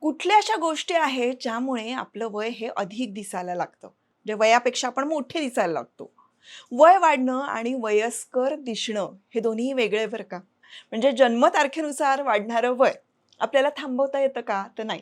कुठल्या अशा गोष्टी आहेत ज्यामुळे आपलं वय हे अधिक दिसायला लागतं, म्हणजे वयापेक्षा आपण मोठे दिसायला लागतो. वय वाढणं आणि वयस्कर दिसणं हे दोन्ही वेगळे बरं का. म्हणजे जन्मतारखेनुसार वाढणारं वय आपल्याला थांबवता येतं का? तर नाही.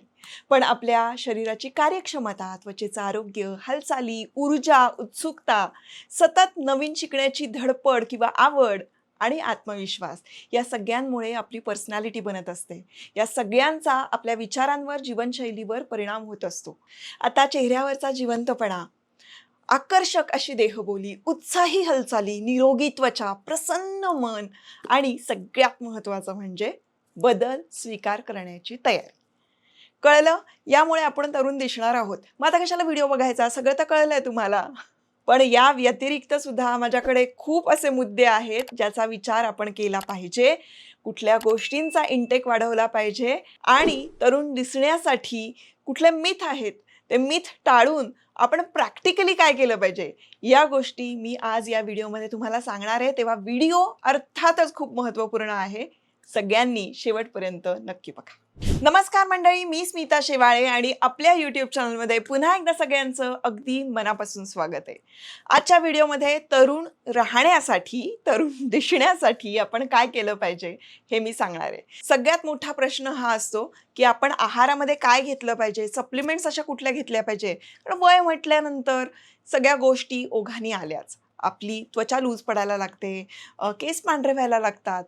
पण आपल्या शरीराची कार्यक्षमता, त्वचेचं आरोग्य, हालचाली, ऊर्जा, उत्सुकता, सतत नवीन शिकण्याची धडपड किंवा आवड आणि आत्मविश्वास या सगळ्यांमुळे आपली पर्सनॅलिटी बनत असते. या सगळ्यांचा आपल्या विचारांवर, जीवनशैलीवर परिणाम होत असतो. आता चेहऱ्यावरचा जिवंतपणा, आकर्षक अशी देहबोली, उत्साही हालचाली, निरोगी त्वचा, प्रसन्न मन आणि सगळ्यात महत्त्वाचं म्हणजे बदल स्वीकार करण्याची तयारी. कळलं? यामुळे आपण तरुण दिसणार आहोत. मग आता कशाला व्हिडिओ बघायचा? सगळं तर कळलंय तुम्हाला. पण या व्यतिरिक्त सुद्धा माझ्याकडे खूप असे मुद्दे आहेत, ज्याचा विचार आपण केला पाहिजे. कुठल्या गोष्टींचा इंटेक वाढवला पाहिजे आणि तरुण दिसण्यासाठी कुठले मिथ आहेत, ते मिथ टाळून आपण प्रॅक्टिकली काय केलं पाहिजे, या गोष्टी मी आज या व्हिडिओमध्ये तुम्हाला सांगणार आहे. तेव्हा व्हिडिओ अर्थातच खूप महत्त्वपूर्ण आहे. सगळ्यांनी शेवटपर्यंत नक्की बघा. नमस्कार मंडळी, मी स्मिता शेवाळे आणि आपल्या यूट्यूब चॅनलमध्ये पुन्हा एकदा सगळ्यांचं अगदी मनापासून स्वागत आहे. आजच्या व्हिडिओमध्ये तरुण राहण्यासाठी, तरुण दिसण्यासाठी आपण काय केलं पाहिजे हे मी सांगणार आहे. सगळ्यात मोठा प्रश्न हा असतो की आपण आहारामध्ये काय घेतलं पाहिजे, सप्लिमेंट्स अशा कुठल्या घेतल्या पाहिजे. कारण वय म्हटल्यानंतर सगळ्या गोष्टी ओघाने आल्याच. आपली त्वचा लूज पडायला लागते, केस पांढरे व्हायला लागतात.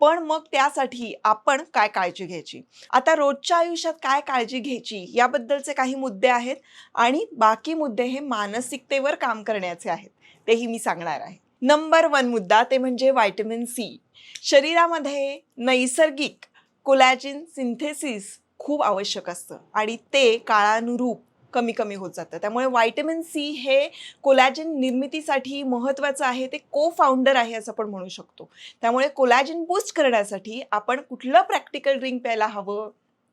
पण मग त्यासाठी आपण काय काळजी घ्यायची, आता रोजच्या आयुष्यात काय काळजी घ्यायची याबद्दलचे काही मुद्दे आहेत आणि बाकी मुद्दे हे मानसिकतेवर काम करण्याचे आहेत, तेही मी सांगणार आहे. नंबर 1 मुद्दा ते म्हणजे व्हिटॅमिन सी. शरीरामध्ये नैसर्गिक कोलॅजिन सिंथेसिस खूप आवश्यक असतं आणि ते काळानुरूप कमी कमी होत जातं. त्यामुळे व्हिटॅमिन सी हे कोलॅजिन निर्मितीसाठी महत्त्वाचं आहे. ते को फाउंडर आहे असं आपण म्हणू शकतो. त्यामुळे कोलॅजिन बूस्ट करण्यासाठी आपण कुठलं प्रॅक्टिकल ड्रिंक प्यायला हवं,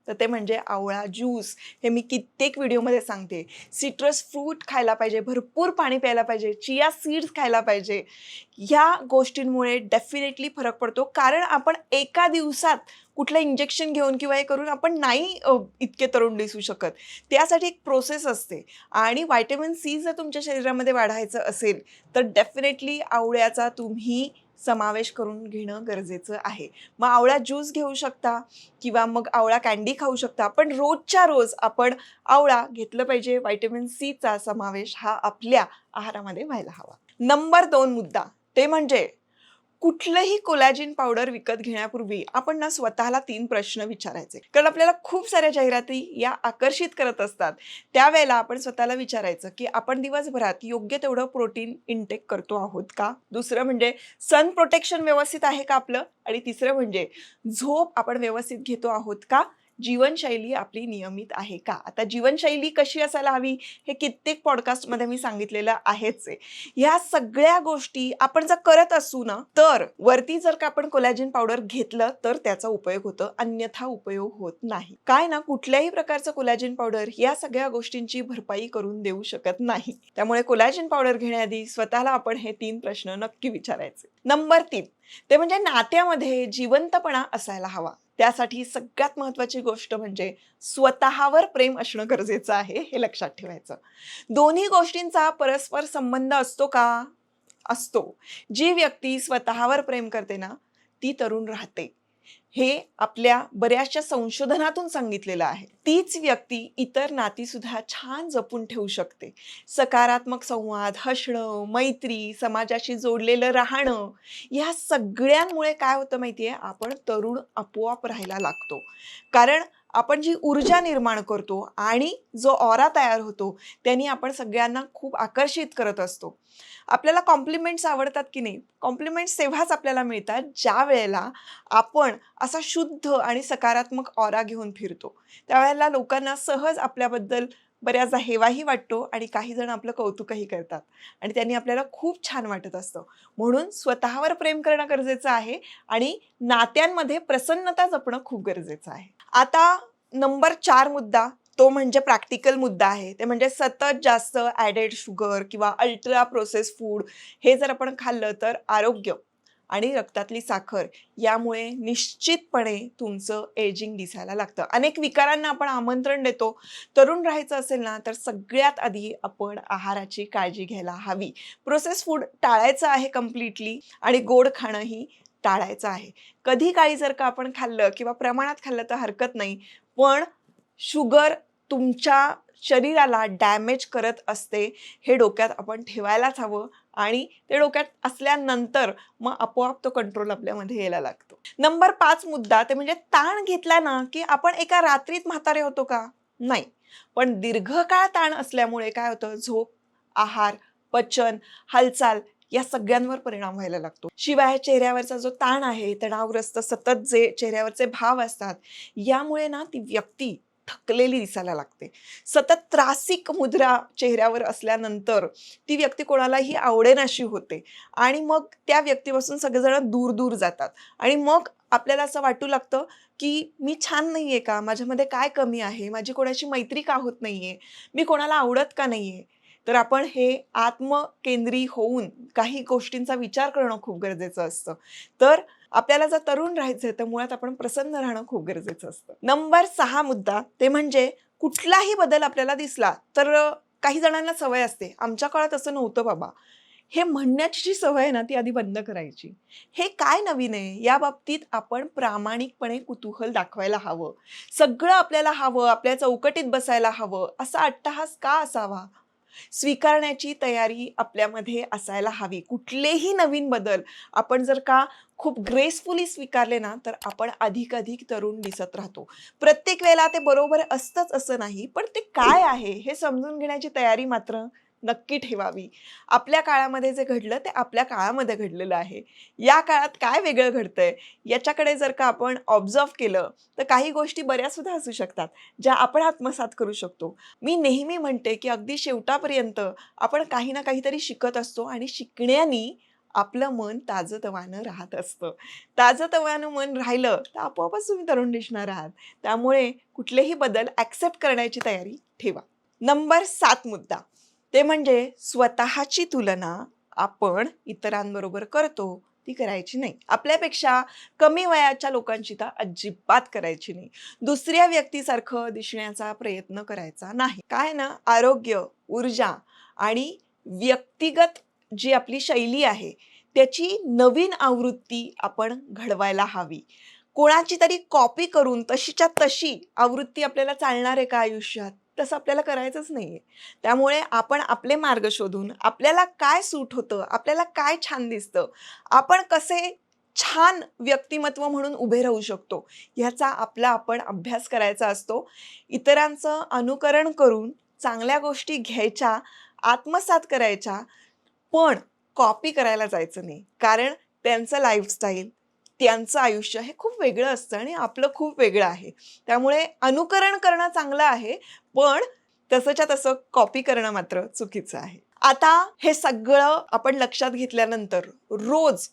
तर ते म्हणजे आवळा ज्यूस. हे मी कित्येक व्हिडिओमध्ये सांगते. सिट्रस फ्रूट खायला पाहिजे, भरपूर पाणी प्यायला पाहिजे, चिया सीड्स खायला पाहिजे. ह्या गोष्टींमुळे डेफिनेटली फरक पडतो. कारण आपण एका दिवसात कुठलं इंजेक्शन घेऊन किंवा हे करून आपण नाही इतके तरुण दिसू शकत. त्यासाठी एक प्रोसेस असते आणि व्हिटॅमिन सी जर तुमच्या शरीरामध्ये वाढायचं असेल तर डेफिनेटली आवळ्याचा तुम्ही समावेश करून घेणं गरजेचं आहे. मग आवळा ज्यूस घेऊ शकता किंवा मग आवळा कँडी खाऊ शकता. पण रोजच्या रोज आपण आवळा घेतलं पाहिजे. व्हिटॅमिन सीचा समावेश हा आपल्या आहारामध्ये व्हायला हवा. नंबर 2 मुद्दा ते म्हणजे कुठलंही कोलॅजिन पावडर विकत घेण्यापूर्वी आपण ना स्वतःला 3 प्रश्न विचारायचे. कारण आपल्याला खूप साऱ्या जाहिराती या आकर्षित करत असतात. त्यावेळेला आपण स्वतःला विचारायचं की आपण दिवसभरात योग्य तेवढं प्रोटीन इंटेक करतो आहोत का? दुसरं म्हणजे सन प्रोटेक्शन व्यवस्थित आहे का आपलं? आणि तिसरं म्हणजे झोप आपण व्यवस्थित घेतो आहोत का? जीवनशैली आपली नियमित आहे का? आता जीवनशैली कशी असायला हवी हे कित्येक पॉडकास्टमध्ये मी सांगितलेलं आहेच आहे. ह्या सगळ्या गोष्टी आपण जर करत असू ना, तर वरती जर का आपण कोलॅजिन पावडर घेतलं तर त्याचा उपयोग होतो, अन्यथा उपयोग होत नाही. काय ना, कुठल्याही प्रकारचं कोलॅजिन पावडर या सगळ्या गोष्टींची भरपाई करून देऊ शकत नाही. त्यामुळे कोलॅजिन पावडर घेण्याआधी स्वतःला आपण हे 3 प्रश्न नक्की विचारायचे. नंबर 3 ते म्हणजे नात्यामध्ये जिवंतपणा असायला हवा. त्यासाठी सगळ्यात महत्त्वाची गोष्ट म्हणजे स्वतःवर प्रेम असणं गरजेचं आहे, हे लक्षात ठेवायचं. दोन्ही गोष्टींचा परस्पर संबंध असतो का? असतो. जी व्यक्ती स्वतःवर प्रेम करते ना, ती तरुण राहते. हे आपल्या बऱ्याचशा संशोधनातून सांगितलेलं आहे. तीच व्यक्ती इतर नाती सुद्धा छान जपून ठेवू शकते. सकारात्मक संवाद, हसणं, मैत्री, समाजाशी जोडलेलं राहणं, या सगळ्यांमुळे काय होतं माहिती आहे, आपण तरुण आपोआप राहायला लागतो. कारण आपण जी ऊर्जा निर्माण करतो आणि जो ऑरा तयार होतो, त्यांनी आपण सगळ्यांना खूप आकर्षित करत असतो. आपल्याला कॉम्प्लिमेंट्स आवडतात की नाही? कॉम्प्लिमेंट्स तेव्हाच आपल्याला मिळतात ज्या वेळेला आपण असा शुद्ध आणि सकारात्मक ऑरा घेऊन फिरतो. त्यावेळेला लोकांना सहज आपल्याबद्दल बऱ्याचदा हेवाही वाटतो आणि काही जण आपलं कौतुकही करतात आणि त्यांनी आपल्याला खूप छान वाटत असतं. म्हणून स्वतःवर प्रेम करणं गरजेचं आहे आणि नात्यांमध्ये प्रसन्नता जपणं खूप गरजेचं आहे. आता नंबर 4 मुद्दा तो म्हणजे प्रॅक्टिकल मुद्दा आहे. ते म्हणजे सतत जास्त ॲडेड शुगर किंवा अल्ट्रा प्रोसेस फूड हे जर आपण खाल्लं तर आरोग्य आणि रक्तातली साखर यामुळे निश्चितपणे तुमचं एजिंग दिसायला लागतं. अनेक विकारांना आपण आमंत्रण देतो. तरुण राहायचं असेल ना, तर सगळ्यात आधी आपण आहाराची काळजी घ्यायला हवी. प्रोसेस फूड टाळायचं आहे कम्प्लिटली आणि गोड खाणंही टाळायचं आहे. कधी काळी जर का आपण खाल्लं किंवा प्रमाणात खाल्लं तर हरकत नाही, पण शुगर तुमच्या शरीराला डॅमेज करत असते, हे डोक्यात आपण ठेवायलाच हवं आणि ते डोक्यात असल्यानंतर मग आपोआप तो कंट्रोल आपल्यामध्ये यायला लागतो. नंबर 5 मुद्दा ते म्हणजे ताण घेतला ना, की आपण एका रात्रीत म्हातारे होतो का? नाही. पण दीर्घकाळ ताण असल्यामुळे काय होतं, झोप, आहार, पचन, हालचाल या सगळ्यांवर परिणाम व्हायला लागतो. शिवाय चेहऱ्यावरचा जो ताण आहे, तणावग्रस्त सतत जे चेहऱ्यावरचे भाव असतात, यामुळे ना ती व्यक्ती थकलेली दिसायला लागते. सतत त्रासिक मुद्रा चेहऱ्यावर असल्यानंतर ती व्यक्ती कोणालाही आवडेनाशी होते आणि मग त्या व्यक्तीपासून सगळेजण दूर-दूर जातात आणि मग आपल्याला असं वाटू लागतं, की मी छान नाहीये का? माझ्यामध्ये काय कमी आहे? माझी कोणाशी मैत्री का होत नाहीये? मी कोणाला आवडत का नाहीये? तर आपण हे आत्मकेंद्री होऊन काही गोष्टींचा विचार करणं खूप गरजेचं असतं. तर आपल्याला जर तरुण राहायचंय तर मुळात आपण प्रसन्न राहणं खूप गरजेचं असतं. नंबर 6 मुद्दा ते म्हणजे कुठलाही बदल आपल्याला दिसला तर काही जणांना सवय असते, आमच्या काळात असं नव्हतं बाबा. हे म्हणण्याची जी सवय आहे ना, ती आधी बंद करायची. हे काय नवीन आहे? या बाबतीत आपण प्रामाणिकपणे कुतूहल दाखवायला हवं. सगळं आपल्याला हवं, आपल्या चौकटीत बसायला हवं, असा अट्टहास का असावा? स्वीकारण्याची तयारी आपल्यामध्ये असायला हवी. कुठलेही नवीन बदल आपण जर का खूप ग्रेसफुली स्वीकारले ना, तर आपण अधिक तरुण दिसत राहतो. प्रत्येक वेळेला ते बरोबर असतंच असं नाही, पण ते काय आहे हे समजून घेण्याची तयारी मात्र नक्की ठेवावी. आपल्या काळामध्ये जे घडलं ते आपल्या काळामध्ये घडलेलं आहे. या काळात काय वेगळं घडतंय याच्याकडे जर का आपण ऑब्झर्व्ह केलं, तर काही गोष्टी बऱ्याचसुद्धा असू शकतात, ज्या आपण आत्मसात करू शकतो. मी नेहमी म्हणते, की अगदी शेवटापर्यंत आपण काही ना काहीतरी शिकत असतो आणि शिकण्यानी आपलं मन ताजंतवानं राहत असतं. ताजंतवानं मन राहिलं, तर आपोआपच तुम्ही तरुण दिसणार आहात. त्यामुळे कुठलेही बदल ॲक्सेप्ट करण्याची तयारी ठेवा. नंबर 7 मुद्दा, ते म्हणजे स्वतःची तुलना आपण इतरांबरोबर करतो, ती करायची नाही. आपल्यापेक्षा कमी वयाच्या लोकांची तर अजिबात करायची नाही. दुसऱ्या व्यक्तीसारखं दिसण्याचा प्रयत्न करायचा नाही. काय ना, आरोग्य, ऊर्जा आणि व्यक्तिगत जी आपली शैली आहे, त्याची नवीन आवृत्ती आपण घडवायला हवी. कोणाची तरी कॉपी करून तशीच्या तशी आवृत्ती आपल्याला चालणार आहे का आयुष्यात? तसं आपल्याला करायचंच नाहीये. त्यामुळे आपण आपले मार्ग शोधून, आपल्याला काय सूट होतं, आपल्याला काय छान दिसतं, आपण कसे छान व्यक्तिमत्व म्हणून उभे राहू शकतो, ह्याचा आपण अभ्यास करायचा असतो. इतरांचं अनुकरण करून चांगल्या गोष्टी घ्यायच्या, आत्मसात करायच्या, पण कॉपी करायला जायचं नाही. कारण त्यांचं लाईफस्टाईल, त्यांचं आयुष्य हे खूप वेगळं असतं आणि आपलं खूप वेगळं आहे. त्यामुळे अनुकरण करणं चांगलं आहे, पण तसंच्या तसं कॉपी करणं मात्र चुकीचं आहे. आता हे सगळं आपण लक्षात घेतल्यानंतर रोज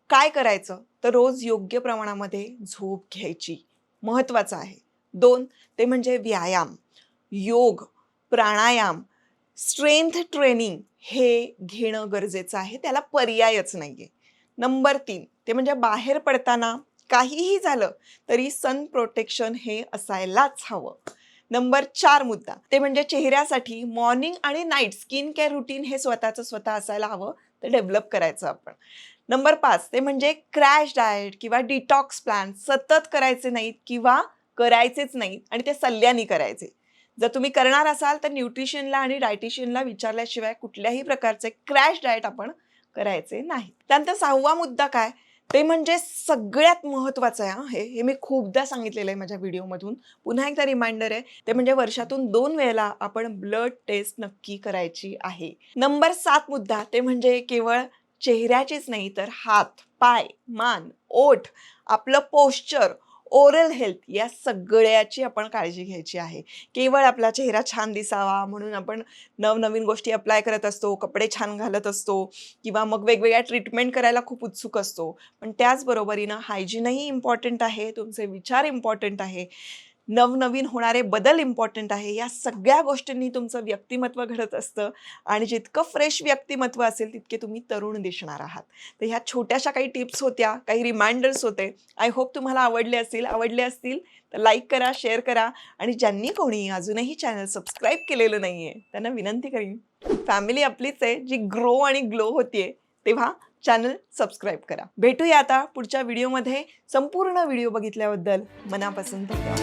काय करायचं? तर रोज योग्य प्रमाणामध्ये झोप घ्यायची. महत्त्वाचं आहे. 2 ते म्हणजे व्यायाम, योग, प्राणायाम, स्ट्रेंथ ट्रेनिंग हे घेणं गरजेचं आहे. त्याला पर्यायच नाहीये. नंबर 3 ते म्हणजे बाहेर पडताना काहीही झालं तरी सन प्रोटेक्शन हे असायलाच हवं. नंबर 4 मुद्दा ते म्हणजे चेहऱ्यासाठी मॉर्निंग आणि नाईट स्किन केअर रुटीन हे स्वतःचं स्वतः असायला हवं. ते डेव्हलप करायचं आपण. नंबर 5 ते म्हणजे क्रॅश डाएट किंवा डिटॉक्स प्लॅन सतत करायचे नाहीत किंवा करायचेच नाहीत आणि ते सल्ल्याने करायचे. जर तुम्ही करणार असाल तर न्यूट्रिशनला आणि डायटिशियनला विचारल्याशिवाय कुठल्याही प्रकारचे क्रॅश डाएट आपण करायचे नाही. त्यानंतर 6वा मुद्दा काय? ते म्हणजे सगळ्यात महत्त्वाचं आहे हां हे मी खूपदा सांगितलेलं आहे माझ्या व्हिडिओमधून. पुन्हा एकदा रिमाइंडर आहे. ते म्हणजे वर्षातून 2 वेळेला आपण ब्लड टेस्ट नक्की करायची आहे. नंबर 7 मुद्दा ते म्हणजे केवळ चेहऱ्याचीच नाही तर हात, पाय, मान, ओठ, आपलं पोश्चर, ओरल हेल्थ या सगळ्याची आपण काळजी घ्यायची आहे. केवळ आपला चेहरा छान दिसावा म्हणून आपण नवनवीन गोष्टी अप्लाय करत असतो, कपडे छान घालत असतो किंवा मग वेगवेगळ्या ट्रीटमेंट करायला खूप उत्सुक असतो. पण त्याचबरोबरीनं हायजीनही इम्पॉर्टंट आहे, तुमचे विचार इम्पॉर्टंट आहे. नवनवीन होणारे बदल इम्पॉर्टंट आहे. या सगळ्या गोष्टींनी तुमचं व्यक्तिमत्व घडत असतं आणि जितकं फ्रेश व्यक्तिमत्व असेल तितके तुम्ही तरुण दिसणार आहात. तर ह्या छोट्याशा काही टिप्स होत्या, काही रिमाइंडर्स होते. आय होप तुम्हाला आवडले असतील तर लाईक करा, शेअर करा आणि ज्यांनी कोणी अजूनही चॅनल सबस्क्राईब केलेलं नाहीये त्यांना विनंती करीन, फॅमिली आपलीच आहे जी ग्रो आणि ग्लो होतीये, तेव्हा चॅनल सबस्क्राईब करा. भेटूया आता पुढच्या व्हिडिओमध्ये. संपूर्ण व्हिडिओ बघितल्याबद्दल मनापासून धन्यवाद.